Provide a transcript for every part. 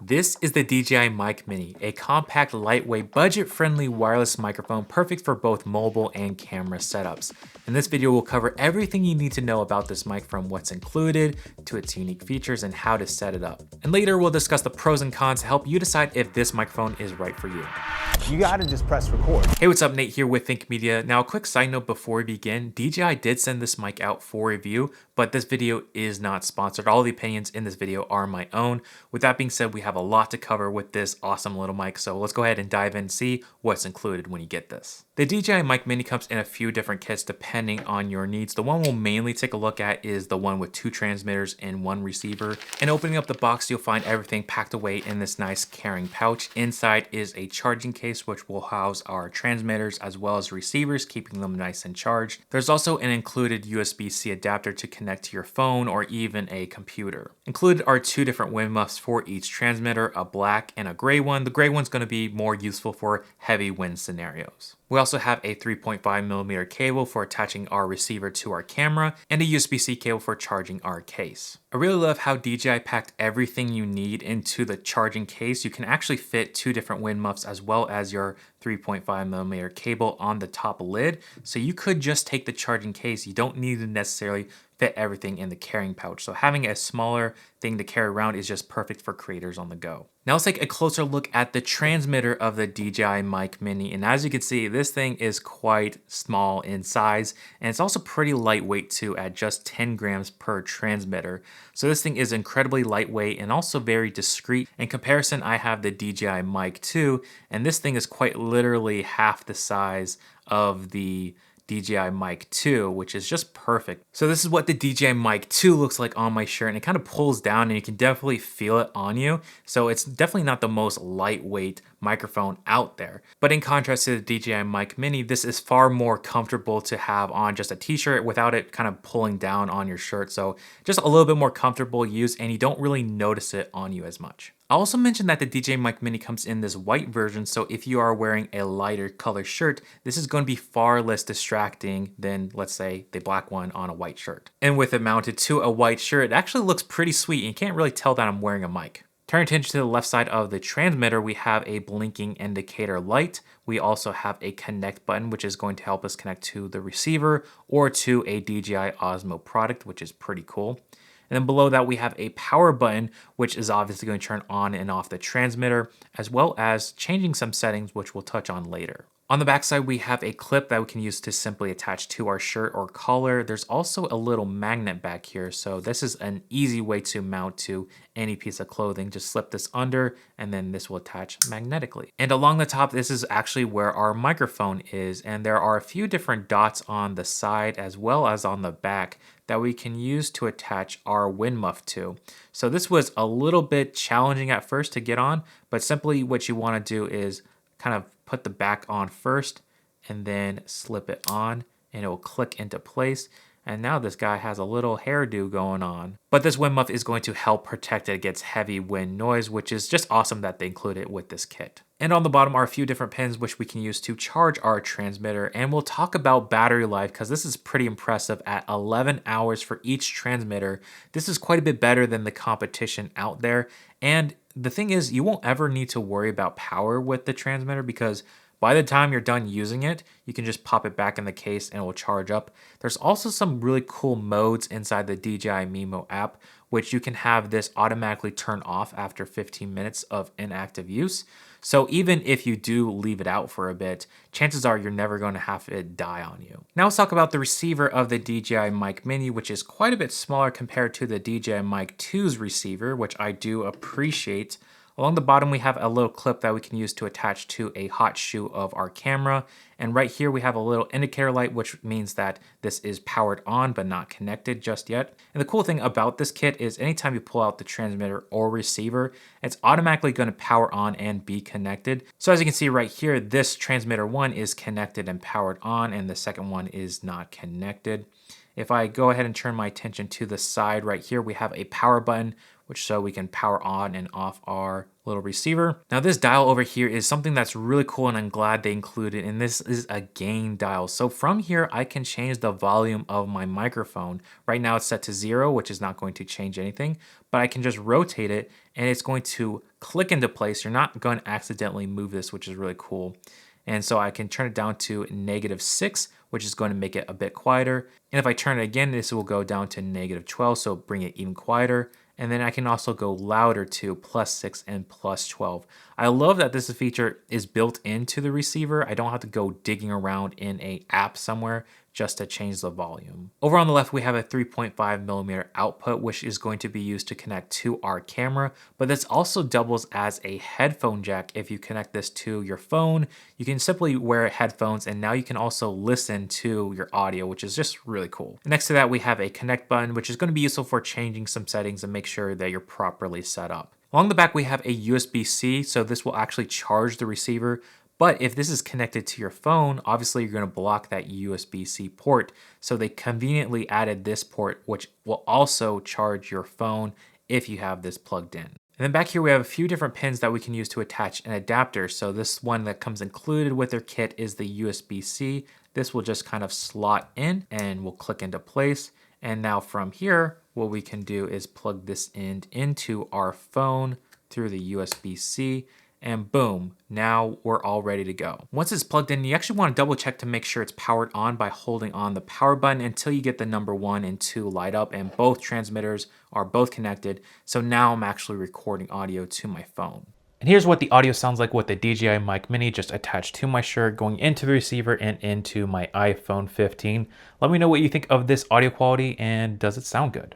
This is the DJI Mic Mini, a compact, lightweight, budget-friendly wireless microphone perfect for both mobile and camera setups. In this video, we'll cover everything you need to know about this mic, from what's included to its unique features and how to set it up. And later, we'll discuss the pros and cons to help you decide if this microphone is right for you. You gotta just press record. Hey, what's up? Nate here with Think Media. Now, a quick side note before we begin, DJI did send this mic out for review, but this video is not sponsored. All the opinions in this video are my own. With that being said, we have a lot to cover with this awesome little mic, so let's go ahead and dive in and see what's included when you get this. The DJI Mic Mini comes in a few different kits depending on your needs. The one we'll mainly take a look at is the one with 2 transmitters and 1 receiver. And opening up the box, you'll find everything packed away in this nice carrying pouch. Inside is a charging case, which will house our transmitters as well as receivers, keeping them nice and charged. There's also an included USB-C adapter to connect to your phone or even a computer. Included are 2 different wind muffs for each transmitter, a black and a gray one. The gray one's going to be more useful for heavy wind scenarios. We also have a 3.5mm cable for attaching our receiver to our camera and a USB-C cable for charging our case. I really love how DJI packed everything you need into the charging case. You can actually fit 2 different wind muffs as well as your 3.5mm cable on the top lid. So you could just take the charging case. You don't need to necessarily fit everything in the carrying pouch. So having a smaller thing to carry around is just perfect for creators on the go. Now let's take a closer look at the transmitter of the DJI Mic Mini. And as you can see, this thing is quite small in size, and it's also pretty lightweight too, at just 10 grams per transmitter. So this thing is incredibly lightweight and also very discreet. In comparison, I have the DJI Mic 2, and this thing is quite literally half the size of the DJI Mic 2, which is just perfect. So this is what the DJI Mic 2 looks like on my shirt, and it kind of pulls down and you can definitely feel it on you. So it's definitely not the most lightweight microphone out there. But in contrast to the DJI Mic Mini, this is far more comfortable to have on just a t-shirt without it kind of pulling down on your shirt. So just a little bit more comfortable use, and you don't really notice it on you as much. I also mentioned that the DJI Mic Mini comes in this white version, so if you are wearing a lighter color shirt, this is going to be far less distracting than, let's say, the black one on a white shirt. And with it mounted to a white shirt, it actually looks pretty sweet, and you can't really tell that I'm wearing a mic. Turning attention to the left side of the transmitter, we have a blinking indicator light. We also have a connect button, which is going to help us connect to the receiver or to a DJI Osmo product, which is pretty cool. And then below that, we have a power button, which is obviously going to turn on and off the transmitter, as well as changing some settings, which we'll touch on later. On the back side, we have a clip that we can use to simply attach to our shirt or collar. There's also a little magnet back here, so this is an easy way to mount to any piece of clothing. Just slip this under, and then this will attach magnetically. And along the top, this is actually where our microphone is, and there are a few different dots on the side as well as on the back that we can use to attach our wind muff to. So this was a little bit challenging at first to get on, but simply what you want to do is kind of put the back on first and then slip it on, and it will click into place. And now this guy has a little hairdo going on. But this wind muff is going to help protect it against heavy wind noise, which is just awesome that they include it with this kit. And on the bottom are a few different pins which we can use to charge our transmitter. And we'll talk about battery life because this is pretty impressive at 11 hours for each transmitter. This is quite a bit better than the competition out there. And the thing is, you won't ever need to worry about power with the transmitter, because by the time you're done using it, you can just pop it back in the case and it will charge up. There's also some really cool modes inside the DJI Mimo app, which you can have this automatically turn off after 15 minutes of inactive use. So even if you do leave it out for a bit, chances are you're never going to have it die on you. Now let's talk about the receiver of the DJI Mic Mini, which is quite a bit smaller compared to the DJI Mic 2's receiver, which I do appreciate. Along the bottom, we have a little clip that we can use to attach to a hot shoe of our camera. And right here, we have a little indicator light, which means that this is powered on but not connected just yet. And the cool thing about this kit is anytime you pull out the transmitter or receiver, it's automatically going to power on and be connected. So as you can see right here, this transmitter 1 is connected and powered on, and the second one is not connected. If I go ahead and turn my attention to the side right here, we have a power button, which so we can power on and off our little receiver. Now this dial over here is something that's really cool and I'm glad they included, and this is a gain dial. So from here, I can change the volume of my microphone. Right now it's set to 0, which is not going to change anything, but I can just rotate it and it's going to click into place. You're not going to accidentally move this, which is really cool. And so I can turn it down to -6, which is going to make it a bit quieter. And if I turn it again, this will go down to -12, so bring it even quieter. And then I can also go louder to +6 and +12. I love that this feature is built into the receiver. I don't have to go digging around in an app somewhere just to change the volume. Over on the left, we have a 3.5mm output, which is going to be used to connect to our camera, but this also doubles as a headphone jack. If you connect this to your phone, you can simply wear headphones, and now you can also listen to your audio, which is just really cool. Next to that, we have a connect button, which is going to be useful for changing some settings and make sure that you're properly set up. Along the back, we have a USB-C, so this will actually charge the receiver. But if this is connected to your phone, obviously you're going to block that USB-C port. So they conveniently added this port, which will also charge your phone if you have this plugged in. And then back here, we have a few different pins that we can use to attach an adapter. So this one that comes included with their kit is the USB-C. This will just kind of slot in and will click into place. And now from here, what we can do is plug this in into our phone through the USB-C. And boom, now we're all ready to go. Once it's plugged in, you actually want to double check to make sure it's powered on by holding on the power button until you get the number 1 and 2 light up, and both transmitters are both connected. So now I'm actually recording audio to my phone. And here's what the audio sounds like with the DJI Mic Mini just attached to my shirt, going into the receiver and into my iPhone 15. Let me know what you think of this audio quality, and does it sound good?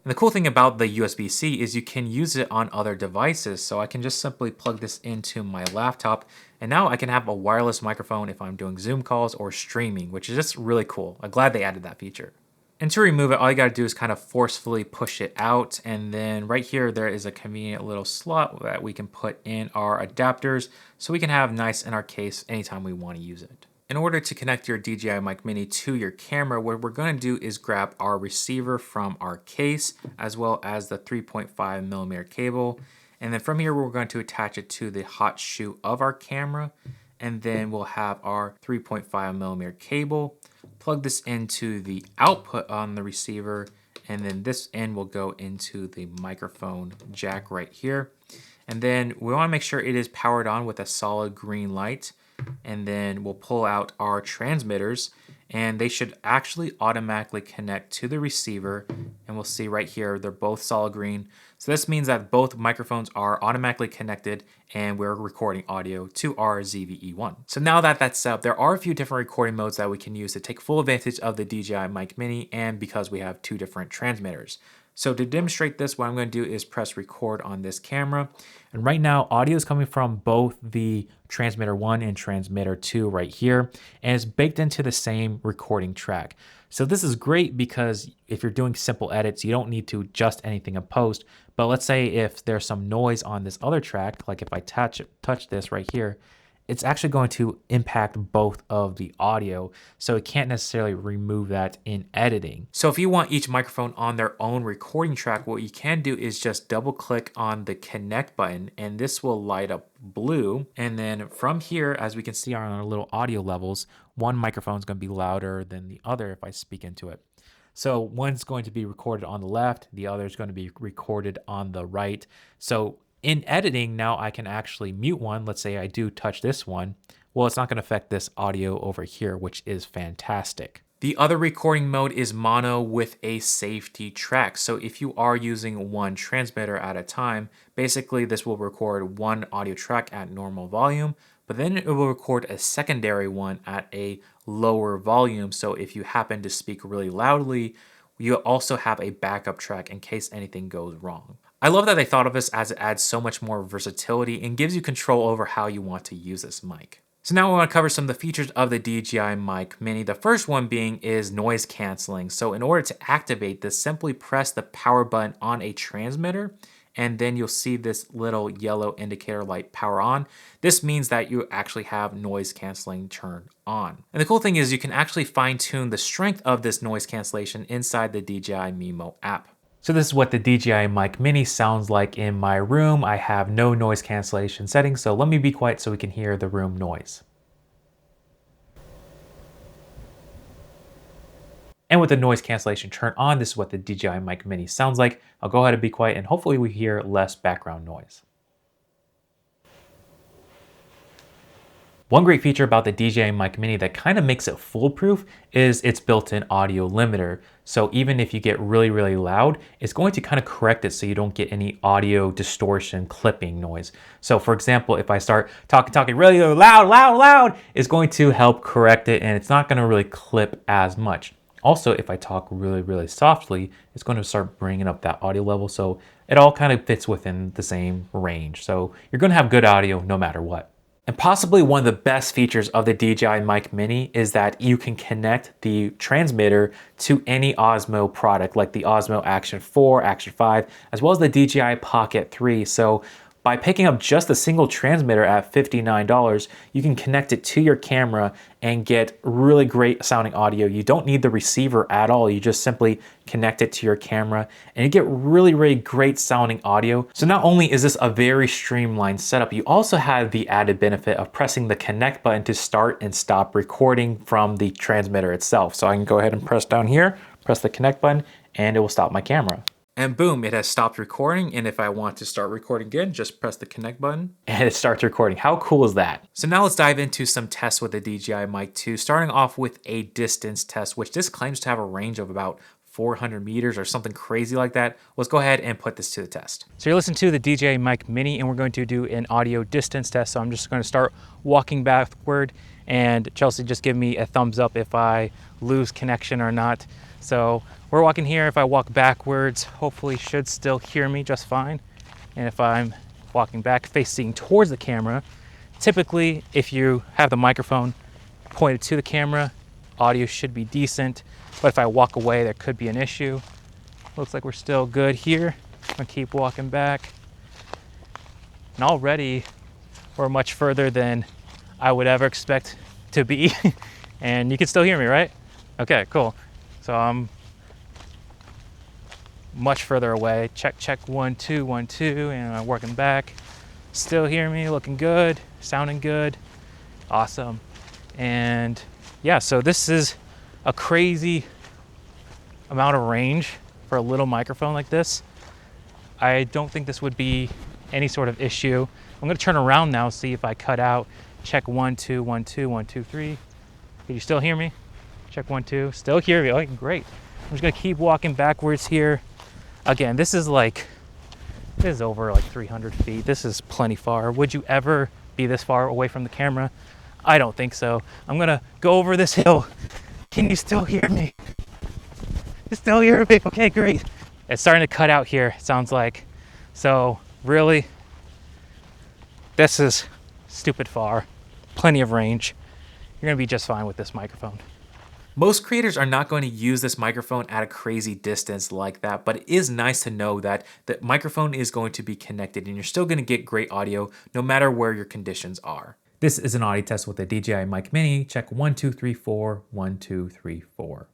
And the cool thing about the USB-C is you can use it on other devices. So I can just simply plug this into my laptop, and now I can have a wireless microphone if I'm doing Zoom calls or streaming, which is just really cool. I'm glad they added that feature. And to remove it, all you gotta do is kind of forcefully push it out. And then right here, there is a convenient little slot that we can put in our adapters so we can have nice in our case anytime we wanna use it. In order to connect your DJI Mic Mini to your camera, what we're going to do is grab our receiver from our case, as well as the 3.5mm cable. And then from here, we're going to attach it to the hot shoe of our camera. And then we'll have our 3.5mm cable, plug this into the output on the receiver, and then this end will go into the microphone jack right here. And then we want to make sure it is powered on with a solid green light. And then we'll pull out our transmitters, and they should actually automatically connect to the receiver. And we'll see right here, they're both solid green. So this means that both microphones are automatically connected and we're recording audio to our ZV-E1. So now that that's set up, there are a few different recording modes that we can use to take full advantage of the DJI Mic Mini, and because we have 2 different transmitters. So to demonstrate this, what I'm going to do is press record on this camera. And right now, audio is coming from both the transmitter 1 and transmitter 2 right here, and it's baked into the same recording track. So this is great because if you're doing simple edits, you don't need to adjust anything in post. But let's say if there's some noise on this other track, like if I touch this right here, it's actually going to impact both of the audio, so it can't necessarily remove that in editing. So if you want each microphone on their own recording track, what you can do is just double click on the connect button, and this will light up blue. And then from here, as we can see on our little audio levels, one microphone is going to be louder than the other if I speak into it. So one's going to be recorded on the left, the other is going to be recorded on the right. So in editing, now I can actually mute one. Let's say I do touch this one. Well, it's not going to affect this audio over here, which is fantastic. The other recording mode is mono with a safety track. So if you are using one transmitter at a time, basically this will record one audio track at normal volume, but then it will record a secondary one at a lower volume. So if you happen to speak really loudly, you also have a backup track in case anything goes wrong. I love that they thought of this as it adds so much more versatility and gives you control over how you want to use this mic. So now we want to cover some of the features of the DJI Mic Mini. The first one being is noise canceling. So in order to activate this, simply press the power button on a transmitter, and then you'll see this little yellow indicator light power on. This means that you actually have noise canceling turned on. And the cool thing is you can actually fine tune the strength of this noise cancellation inside the DJI Mimo app. So this is what the DJI Mic Mini sounds like in my room. I have no noise cancellation settings, so let me be quiet so we can hear the room noise. And with the noise cancellation turned on, this is what the DJI Mic Mini sounds like. I'll go ahead and be quiet and hopefully we hear less background noise. One great feature about the DJI Mic Mini that kind of makes it foolproof is its built-in audio limiter. So even if you get really, really loud, it's going to kind of correct it so you don't get any audio distortion clipping noise. So for example, if I start talking really loud, it's going to help correct it and it's not going to really clip as much. Also, if I talk really, really softly, it's going to start bringing up that audio level. So it all kind of fits within the same range. So you're going to have good audio no matter what. And possibly one of the best features of the DJI Mic Mini is that you can connect the transmitter to any Osmo product like the Osmo Action 4, Action 5, as well as the DJI Pocket 3. So by picking up just a single transmitter at $59, you can connect it to your camera and get really great sounding audio. You don't need the receiver at all. You just simply connect it to your camera and you get really, really great sounding audio. So not only is this a very streamlined setup, you also have the added benefit of pressing the connect button to start and stop recording from the transmitter itself. So I can go ahead and press down here, press the connect button, and it will stop my camera. And boom, it has stopped recording. And if I want to start recording again, just press the connect button and it starts recording. How cool is that? So now let's dive into some tests with the DJI Mic 2, starting off with a distance test, which this claims to have a range of about 400 meters or something crazy like that. Let's go ahead and put this to the test. So you're listening to the DJI Mic Mini and we're going to do an audio distance test. So I'm just going to start walking backward and Chelsea just give me a thumbs up if I lose connection or not. So we're walking here. If I walk backwards, hopefully should still hear me just fine. And if I'm walking back facing towards the camera, typically if you have the microphone pointed to the camera, audio should be decent. But if I walk away, there could be an issue. Looks like we're still good here. I'm gonna keep walking back. And already we're much further than I would ever expect to be. And you can still hear me, right? Okay, cool. So I'm much further away. Check 1 2 1 2, and I'm working back. Still hear me, looking good, sounding good, awesome. And yeah, so this is a crazy amount of range for a little microphone like this. I don't think this would be any sort of issue. I'm gonna turn around now, see if I cut out. Check 1 2 1 2 1 2 3. Can you still hear me? Check 1 2. Still hear me. Okay, great. I'm just gonna keep walking backwards here. Again, this is over like 300 feet. This is plenty far. Would you ever be this far away from the camera? I don't think so. I'm gonna go over this hill. Can you still hear me? You still hear me? Okay, great. It's starting to cut out here, it sounds like. So really, this is stupid far. Plenty of range. You're gonna be just fine with this microphone. Most creators are not going to use this microphone at a crazy distance like that, but it is nice to know that the microphone is going to be connected and you're still going to get great audio no matter where your conditions are. This is an audio test with the DJI Mic Mini. Check 1 2 3 4 1 2 3 4.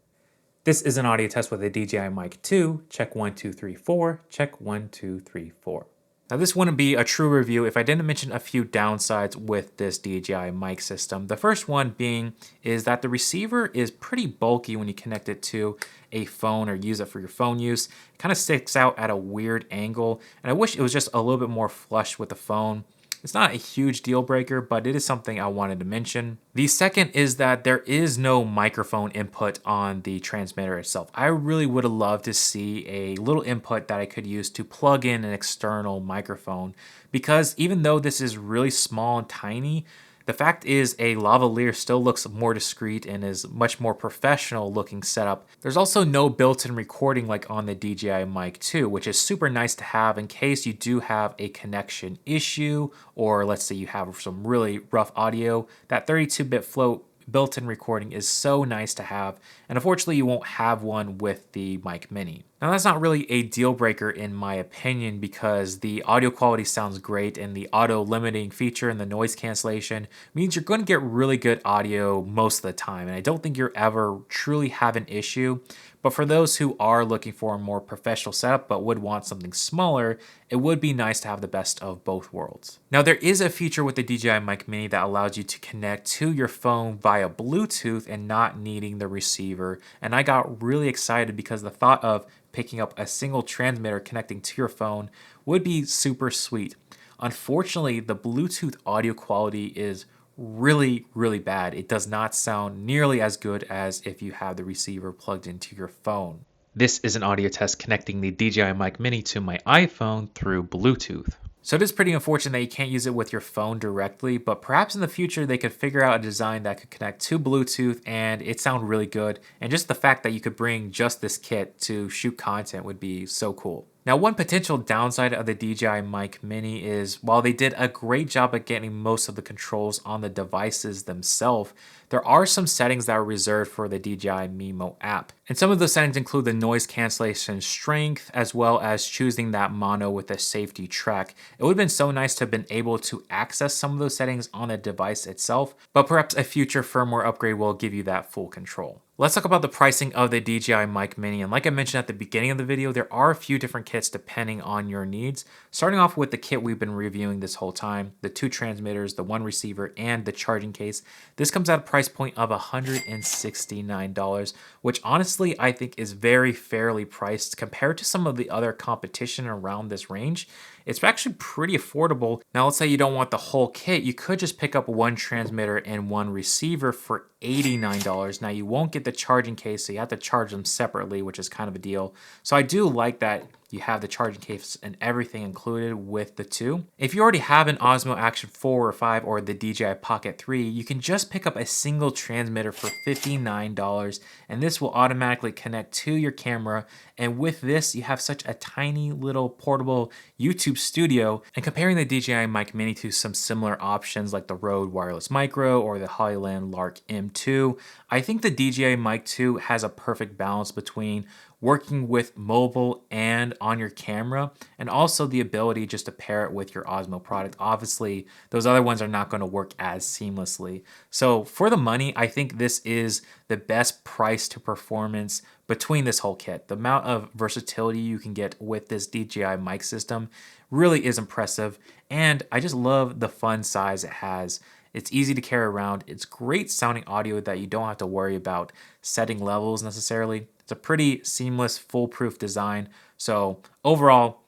This is an audio test with the DJI Mic 2. Check 1 2 3 4. Check 1 2 3 4. Now this wouldn't be a true review if I didn't mention a few downsides with this DJI mic system. The first one being is that the receiver is pretty bulky when you connect it to a phone or use it for your phone use. It kind of sticks out at a weird angle, and I wish it was just a little bit more flush with the phone. It's not a huge deal breaker, but it is something I wanted to mention. The second is that there is no microphone input on the transmitter itself. I really would have loved to see a little input that I could use to plug in an external microphone, because even though this is really small and tiny, the fact is a lavalier still looks more discreet and is much more professional looking setup. There's also no built-in recording like on the DJI Mic 2, which is super nice to have in case you do have a connection issue, or let's say you have some really rough audio. That 32-bit float built-in recording is so nice to have, and unfortunately you won't have one with the Mic Mini. Now that's not really a deal breaker in my opinion because the audio quality sounds great and the auto limiting feature and the noise cancellation means you're going to get really good audio most of the time. And I don't think you're ever truly have an issue. But for those who are looking for a more professional setup but would want something smaller, it would be nice to have the best of both worlds. Now there is a feature with the DJI Mic Mini that allows you to connect to your phone via Bluetooth and not needing the receiver. And I got really excited because the thought of picking up a single transmitter connecting to your phone would be super sweet. Unfortunately, the Bluetooth audio quality is really bad. It does not sound nearly as good as if you have the receiver plugged into your phone. This is an audio test connecting the DJI Mic Mini to my iPhone through Bluetooth. So it is pretty unfortunate that you can't use it with your phone directly, but perhaps in the future they could figure out a design that could connect to Bluetooth and it sound really good. And just the fact that you could bring just this kit to shoot content would be so cool. Now, one potential downside of the DJI Mic Mini is while they did a great job at getting most of the controls on the devices themselves, there are some settings that are reserved for the DJI Mimo app. And some of those settings include the noise cancellation strength, as well as choosing that mono with a safety track. It would have been so nice to have been able to access some of those settings on the device itself, but perhaps a future firmware upgrade will give you that full control. Let's talk about the pricing of the DJI Mic Mini. And like I mentioned at the beginning of the video, there are a few different kits depending on your needs. Starting off with the kit we've been reviewing this whole time, the 2 transmitters, the 1 receiver, and the charging case. This comes at a price point of $169, which honestly I think is very fairly priced compared to some of the other competition around this range. It's actually pretty affordable. Now let's say you don't want the whole kit, you could just pick up 1 transmitter and 1 receiver for $89. Now you won't get the charging case, so you have to charge them separately, which is kind of a deal. So I do like that you have the charging case and everything included with the 2. If you already have an Osmo Action 4 or 5 or the DJI Pocket 3, you can just pick up a single transmitter for $59, and this will automatically connect to your camera. And with this, you have such a tiny little portable YouTube studio. And comparing the DJI Mic Mini to some similar options like the Rode Wireless Micro or the Hollyland Lark M2, I think the DJI Mic 2 has a perfect balance between working with mobile and on your camera, and also the ability just to pair it with your Osmo product. Obviously, those other ones are not going to work as seamlessly. So for the money, I think this is the best price to performance between this whole kit. The amount of versatility you can get with this DJI mic system really is impressive, and I just love the fun size it has. It's easy to carry around. It's great sounding audio that you don't have to worry about setting levels necessarily. It's a pretty seamless, foolproof design. So overall,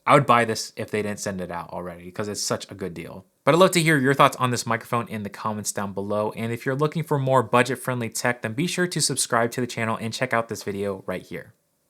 I would buy this if they didn't send it out already because it's such a good deal. But I'd love to hear your thoughts on this microphone in the comments down below. And if you're looking for more budget-friendly tech, then be sure to subscribe to the channel and check out this video right here.